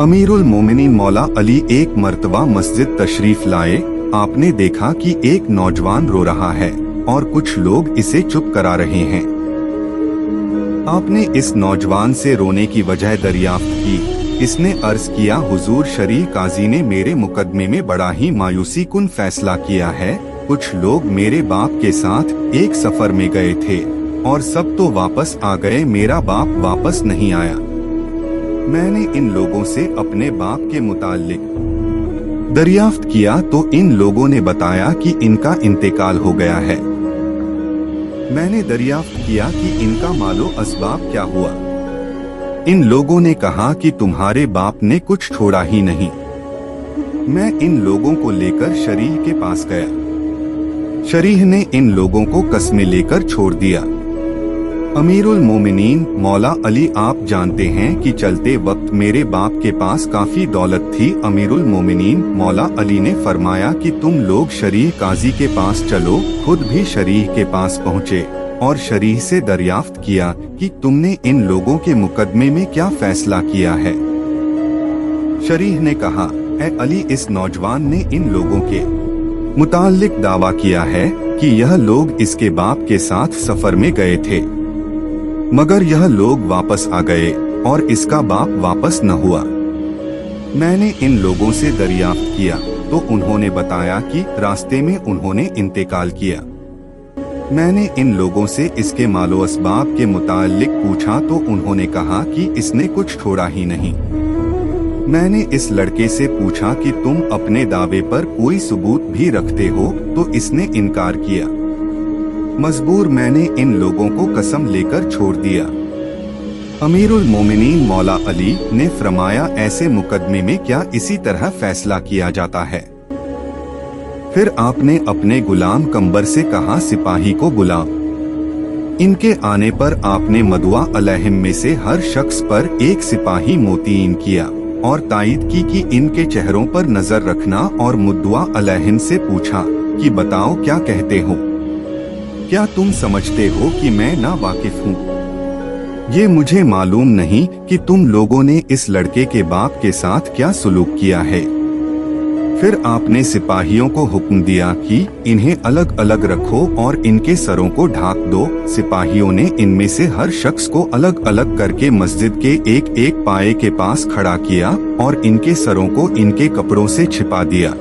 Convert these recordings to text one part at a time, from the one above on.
अमीरुल मोमिनीन मौला अली एक मर्तबा मस्जिद तशरीफ लाए। आपने देखा कि एक नौजवान रो रहा है और कुछ लोग इसे चुप करा रहे हैं। आपने इस नौजवान से रोने की वजह दरियाफ्त की। इसने अर्ज किया, हुजूर, शरीह काजी ने मेरे मुकदमे में बड़ा ही मायूसी कुन फैसला किया है। कुछ लोग मेरे बाप के साथ एक सफर में गए थे और सब तो वापस आ गए, मेरा बाप वापस नहीं आया। मैंने इन लोगों से अपने बाप के मुताल्लिक दरियाफ्त किया तो इन लोगों ने बताया कि इनका इंतकाल हो गया है। मैंने दरियाफ्त किया कि इनका मालो असबाब क्या हुआ। इन लोगों ने कहा कि तुम्हारे बाप ने कुछ छोड़ा ही नहीं। मैं इन लोगों को लेकर शरीह के पास गया। शरीह ने इन लोगों को कस्में लेकर छोड़ दिया। अमीरुल मोमिनीन मौला अली, आप जानते हैं कि चलते वक्त मेरे बाप के पास काफी दौलत थी। अमीरुल मोमिनीन मौला अली ने फरमाया कि तुम लोग शरीह काजी के पास चलो। खुद भी शरीह के पास पहुँचे और शरीह से दरियाफ्त किया कि तुमने इन लोगों के मुकदमे में क्या फैसला किया है। शरीह ने कहा, ए अली, इस नौजवान ने इन लोगों के मुताल्लिक दावा किया है कि यह लोग इसके बाप के साथ सफर में गए थे, मगर यह लोग वापस आ गए और इसका बाप वापस न हुआ। मैंने इन लोगों से दरियाफ्त किया तो उन्होंने बताया कि रास्ते में उन्होंने इंतकाल किया। मैंने इन लोगों से इसके मालो असबाब के मुताल्लिक पूछा तो उन्होंने कहा कि इसने कुछ छोड़ा ही नहीं। मैंने इस लड़के से पूछा कि तुम अपने दावे पर कोई सबूत भी रखते हो, तो इसने इनकार किया। मजबूर मैंने इन लोगों को कसम लेकर छोड़ दिया। अमीरुल मोमिनीन मौला अली ने फरमाया, ऐसे मुकदमे में क्या इसी तरह फैसला किया जाता है? फिर आपने अपने गुलाम कंबर से कहा, सिपाही को बुलाओ। इनके आने पर आपने मदुआ अलैहिम में से हर शख्स पर एक सिपाही मोतीन किया और तायद की कि इनके चेहरों पर नजर रखना और मुद्दुआ अलैहिम से पूछा कि बताओ क्या कहते हो, क्या तुम समझते हो कि मैं ना वाकिफ हूँ? ये मुझे मालूम नहीं कि तुम लोगों ने इस लड़के के बाप के साथ क्या सुलूक किया है। फिर आपने सिपाहियों को हुक्म दिया कि इन्हें अलग अलग रखो और इनके सरों को ढाक दो। सिपाहियों ने इनमें से हर शख्स को अलग अलग करके मस्जिद के एक एक पाए के पास खड़ा किया और इनके सरों को इनके कपड़ों से छिपा दिया।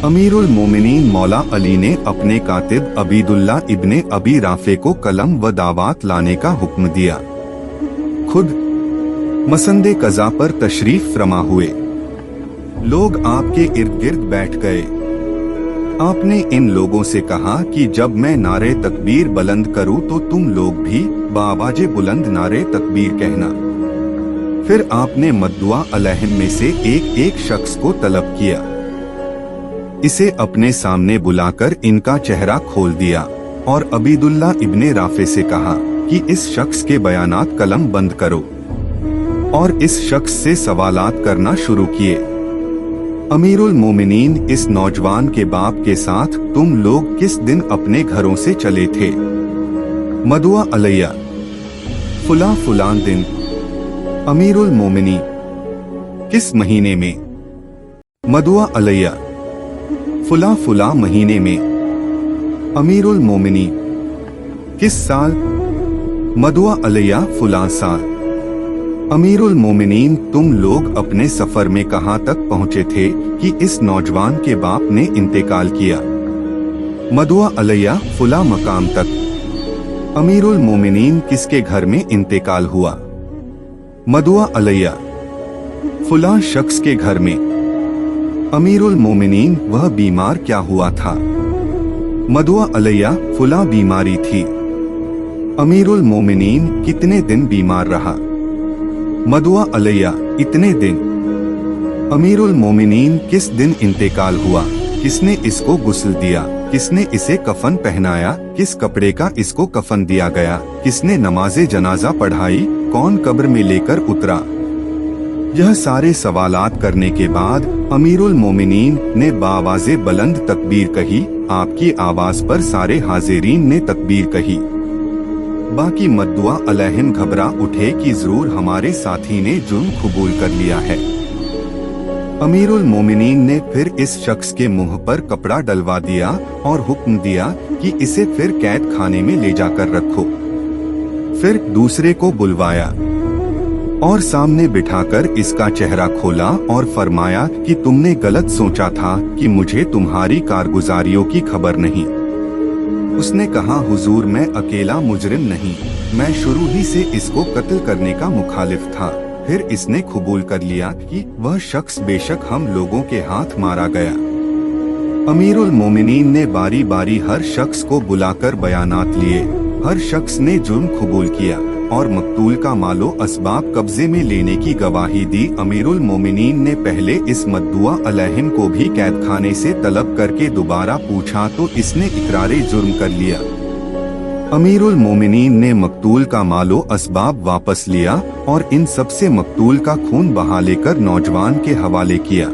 अमीरुल मोमिनीन मौला अली ने अपने कातिब अबीदुल्ला इब्ने अबी राफे को कलम व दावात लाने का हुक्म दिया। खुद मसंदे कज़ा पर तशरीफ फरमा हुए। लोग आपके इर्द गिर्द बैठ गए। आपने इन लोगों से कहा कि जब मैं नारे तकबीर बुलंद करूं तो तुम लोग भी बावाजे बुलंद नारे तकबीर कहना। फिर आपने मद्दुआ अलैहिम में से एक एक शख्स को तलब किया। इसे अपने सामने बुलाकर इनका चेहरा खोल दिया और अबीदुल्ला इब्ने राफे से कहा कि इस शख्स के बयानात कलम बंद करो और इस शख्स से सवालात करना शुरू किए। अमीरुल मोमिनीन, इस नौजवान के बाप के साथ तुम लोग किस दिन अपने घरों से चले थे? मदुआ अलैया, फुला फुलान दिन। अमीरुल मोमिनीन, किस महीने में? मदुआ अलैया, फुला फुला महीने में। अमीरुल मोमिनीन, किस साल? मदुआ अलैया, फुला साल। अमीरुल मोमिनीन, तुम लोग अपने सफर में कहाँ तक पहुँचे थे कि इस नौजवान के बाप ने इंतकाल किया? मदुआ अलैया, फुला मकाम तक। अमीरुल मोमिनीन, किसके घर में इंतकाल हुआ? मदुआ अलैया, फुला शख्स के घर में। अमीरुल मोमिनीन, वह बीमार क्या हुआ था? मदुआ अलैया, फुला बीमारी थी। अमीरुल मोमिनीन, कितने दिन बीमार रहा? मदुआ अलैया, इतने दिन। अमीरुल मोमिनीन, किस दिन इंतकाल हुआ? किसने इसको गुस्ल दिया? किसने इसे कफन पहनाया? किस कपड़े का इसको कफन दिया गया? किसने नमाजे जनाजा पढ़ाई? कौन कब्र में लेकर उतरा? यह सारे सवालात करने के बाद अमीरुल मोमिनीन ने बावाज़े बुलंद तकबीर कही। आपकी आवाज पर सारे हाजिरीन ने तकबीर कही। बाकी मद्दुआ अलैहिम घबरा उठे कि जरूर हमारे साथी ने जुर्म कबूल कर लिया है। अमीरुल मोमिनीन ने फिर इस शख्स के मुंह पर कपड़ा डलवा दिया और हुक्म दिया कि इसे फिर कैद खाने में ले जाकर रखो। फिर दूसरे को बुलवाया और सामने बिठाकर इसका चेहरा खोला और फरमाया कि तुमने गलत सोचा था कि मुझे तुम्हारी कारगुजारियों की खबर नहीं। उसने कहा, हुजूर मैं अकेला मुजरिम नहीं, मैं शुरू ही से इसको कत्ल करने का मुखालिफ था। फिर इसने कबूल कर लिया कि वह शख्स बेशक हम लोगों के हाथ मारा गया। अमीरुल मोमिनीन ने बारी बारी हर शख्स को बुलाकर बयानात लिए। हर शख्स ने जुर्म कबूल किया और मकतूल का मालो असबाब कब्जे में लेने की गवाही दी। अमीरुल मोमिनीन ने पहले इस मद्दुआ अलैहिम को भी कैद खाने से तलब करके दोबारा पूछा तो इसने इकरारे जुर्म कर लिया। अमीरुल मोमिनीन ने मकतूल का मालो असबाब वापस लिया और इन सबसे मकतूल का खून बहा लेकर नौजवान के हवाले किया।